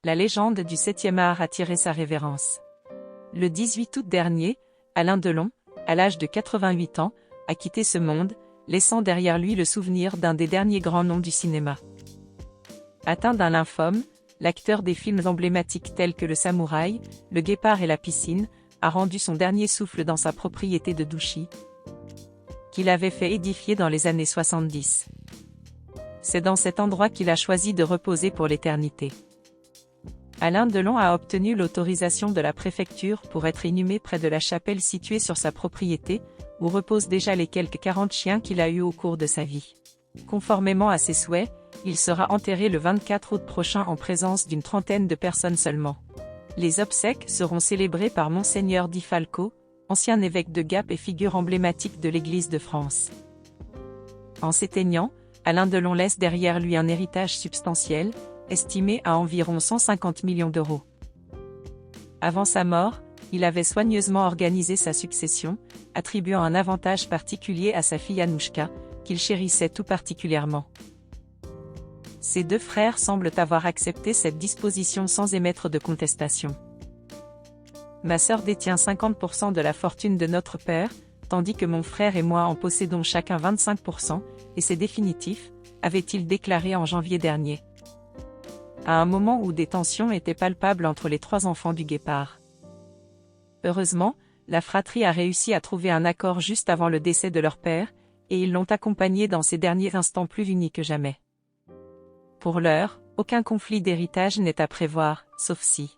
La légende du 7e art a attiré sa révérence. Le 18 août dernier, Alain Delon, à l'âge de 88 ans, a quitté ce monde, laissant derrière lui le souvenir d'un des derniers grands noms du cinéma. Atteint d'un lymphome, l'acteur des films emblématiques tels que Le Samouraï, Le Guépard et La Piscine, a rendu son dernier souffle dans sa propriété de Douchy, qu'il avait fait édifier dans les années 70. C'est dans cet endroit qu'il a choisi de reposer pour l'éternité. Alain Delon a obtenu l'autorisation de la préfecture pour être inhumé près de la chapelle située sur sa propriété, où reposent déjà les quelques 40 chiens qu'il a eus au cours de sa vie. Conformément à ses souhaits, il sera enterré le 24 août prochain en présence d'une trentaine de personnes seulement. Les obsèques seront célébrées par Monseigneur Di Falco, ancien évêque de Gap et figure emblématique de l'Église de France. En s'éteignant, Alain Delon laisse derrière lui un héritage substantiel, estimé à environ 150 millions d'euros. Avant sa mort, il avait soigneusement organisé sa succession, attribuant un avantage particulier à sa fille Anouchka, qu'il chérissait tout particulièrement. Ses deux frères semblent avoir accepté cette disposition sans émettre de contestation. Ma sœur détient 50% de la fortune de notre père, tandis que mon frère et moi en possédons chacun 25%, et c'est définitif, avait-il déclaré en janvier dernier. À un moment où des tensions étaient palpables entre les trois enfants du Guépard. Heureusement, la fratrie a réussi à trouver un accord juste avant le décès de leur père, et ils l'ont accompagné dans ces derniers instants plus unis que jamais. Pour l'heure, aucun conflit d'héritage n'est à prévoir, sauf si